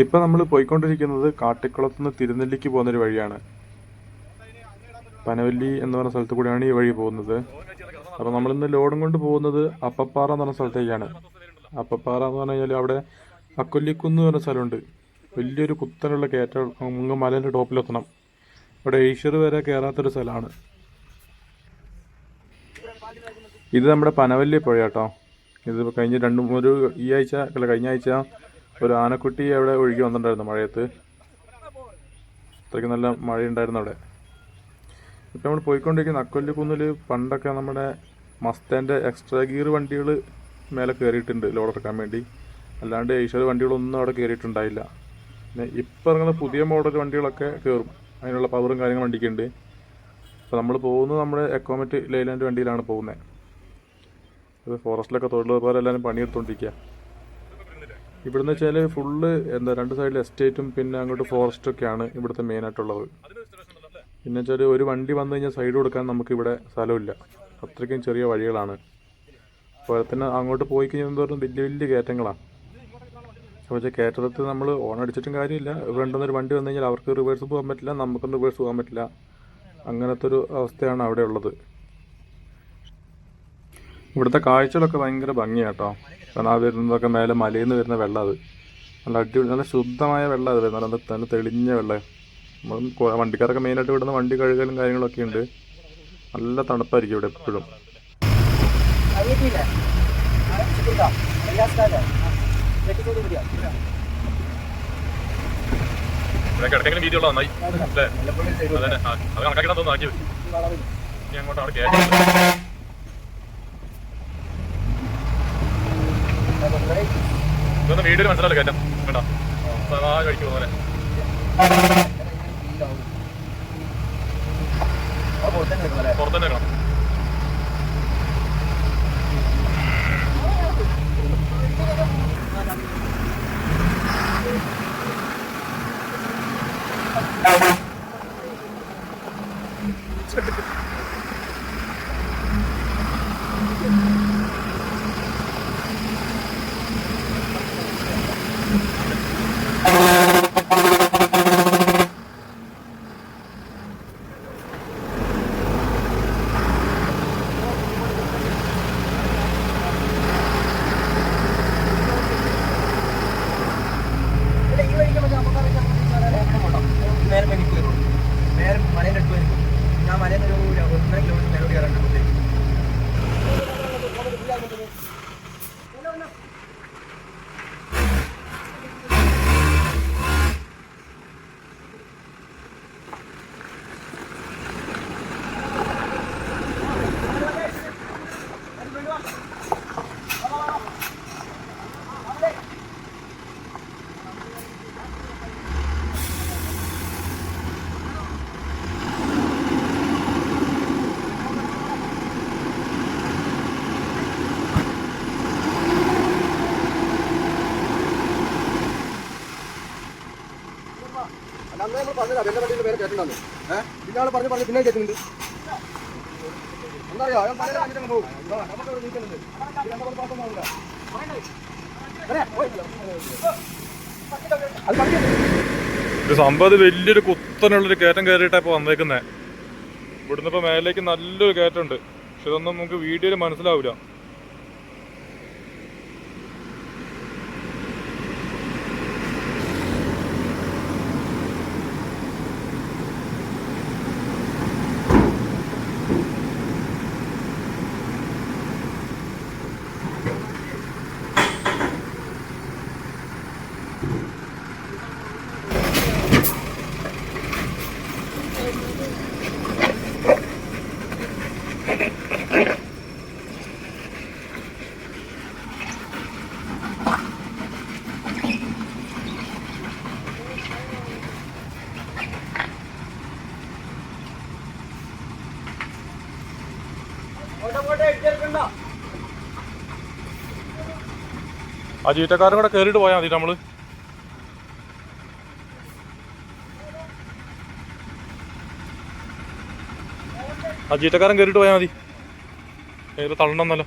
ഇപ്പം നമ്മൾ പോയിക്കൊണ്ടിരിക്കുന്നത് കാട്ടിക്കുളത്ത് നിന്ന് തിരുനെല്ലിക്ക് പോകുന്നൊരു വഴിയാണ്. പനവല്ലി എന്ന് പറഞ്ഞ സ്ഥലത്ത് കൂടിയാണ് ഈ വഴി പോകുന്നത്. അപ്പോൾ നമ്മളിന്ന് ലോഡും കൊണ്ട് പോകുന്നത് അപ്പപ്പാറ എന്ന് പറഞ്ഞ സ്ഥലത്തേക്കാണ്. അപ്പപ്പാറ എന്ന് പറഞ്ഞു കഴിഞ്ഞാൽ അവിടെ അക്കൊല്ലിക്കുന്ന് എന്ന് പറഞ്ഞ സ്ഥലമുണ്ട്. വലിയൊരു കുത്തനുള്ള കയറ്റം, അങ്ങ് മലേൻ്റെ ടോപ്പിലെത്തണം. അവിടെ ഏഷ്യർ വരെ കയറാത്തൊരു സ്ഥലമാണ്. ഇത് നമ്മുടെ പനവല്ലി പുഴ കേട്ടോ. ഇത് കഴിഞ്ഞ കഴിഞ്ഞ ആഴ്ച ഒരു ആനക്കുട്ടി അവിടെ ഒഴുകി വന്നിട്ടുണ്ടായിരുന്നു മഴയത്ത്. അത്രയ്ക്ക് നല്ല മഴയുണ്ടായിരുന്നു അവിടെ. ഇപ്പം നമ്മൾ പോയിക്കൊണ്ടിരിക്കുന്ന അക്കൊല്ലിക്കുന്നിൽ പണ്ടൊക്കെ നമ്മുടെ മസ്താൻ്റെ എക്സ്ട്രാ ഗിയർ വണ്ടികൾ മേലെ കയറിയിട്ടുണ്ട് ലോഡ് ഇറക്കാൻ വേണ്ടി. അല്ലാണ്ട് ഏഷ്യർ വണ്ടികളൊന്നും അവിടെ കയറിയിട്ടുണ്ടായില്ല. പിന്നെ ഇപ്പം ഇറങ്ങുന്ന പുതിയ മോഡൽ വണ്ടികളൊക്കെ കയറും. അതിനുള്ള പവറും കാര്യങ്ങളും വണ്ടിക്കുണ്ട്. അപ്പോൾ നമ്മൾ പോകുന്നത് നമ്മുടെ എക്കോമെറ്റ് ലൈലാൻഡ് വണ്ടിയിലാണ് പോകുന്നത്. അത് ഫോറസ്റ്റിലൊക്കെ തൊഴിലുറപ്പുകാർ എല്ലാവരും പണിയെടുത്തുകൊണ്ടിരിക്കുക. ഇവിടുന്ന് വെച്ചാൽ ഫുള്ള് രണ്ട് സൈഡിൽ എസ്റ്റേറ്റും പിന്നെ അങ്ങോട്ട് ഫോറസ്റ്റൊക്കെയാണ് ഇവിടുത്തെ മെയിനായിട്ടുള്ളത്. പിന്നെ വെച്ചാൽ ഒരു വണ്ടി വന്നു കഴിഞ്ഞാൽ സൈഡ് കൊടുക്കാൻ നമുക്കിവിടെ സ്ഥലമില്ല. അത്രയ്ക്കും ചെറിയ വഴികളാണ്. അപ്പോൾ തന്നെ അങ്ങോട്ട് പോയി കഴിയുമ്പോൾ വലിയ വലിയ കയറ്റങ്ങളാണ്. അപ്പോൾ വെച്ചാൽ കയറ്റത്തിൽ നമ്മൾ ഓൺ അടിച്ചിട്ടും കാര്യമില്ല. ഫ്രണ്ടിൽ വണ്ടി വന്നു കഴിഞ്ഞാൽ അവർക്ക് റിവേഴ്സ് പോകാൻ പറ്റില്ല, നമുക്കും റിവേഴ്സ് പോകാൻ പറ്റില്ല. അങ്ങനത്തെ ഒരു അവസ്ഥയാണ് അവിടെ ഉള്ളത്. ഇവിടുത്തെ കാഴ്ചകളൊക്കെ ഭയങ്കര ഭംഗിയാട്ടോ. കാരണം ആ വരുന്നതൊക്കെ മേലെ മലയിൽ നിന്ന് വരുന്ന വെള്ളം, അത് നല്ല അടിപൊളി, നല്ല ശുദ്ധമായ വെള്ളം. അത് വരുന്നത് നല്ല തെളിഞ്ഞ വെള്ളം. നമ്മൾ വണ്ടിക്കാരൊക്കെ മെയിനായിട്ട് വിടുന്ന വണ്ടി കഴുകലും കാര്യങ്ങളൊക്കെ ഉണ്ട്. നല്ല തണുപ്പായിരിക്കും ഇവിടെ എപ്പോഴും. ഇതൊന്നും വീഡിയോയിൽ മനസ്സിലല്ലോ കയറ്റം കേട്ടോ. കഴിക്കും പോലെ പുറത്തന്നെ കാണാം. പിന്നെ കേട്ടിട്ടുണ്ട്. എന്താ അറിയാം, ഇത് സംഭവം വലിയൊരു കുത്തനുള്ളൊരു കയറ്റം കയറിയിട്ടാണ് ഇപ്പോൾ വന്നേക്കുന്നത്. ഇവിടുന്ന് ഇപ്പോൾ മേലേക്ക് നല്ലൊരു കയറ്റമുണ്ട്. പക്ഷെ ഇതൊന്നും നമുക്ക് വീഡിയോയിൽ മനസ്സിലാവില്ല. ആ ചീറ്റക്കാരും കൂടെ കയറിയിട്ട് പോയാൽ മതി. നമ്മള് ആ ചീറ്റക്കാരൻ കയറിയിട്ട് പോയാൽ മതി. തള്ളണമെന്നല്ലോ.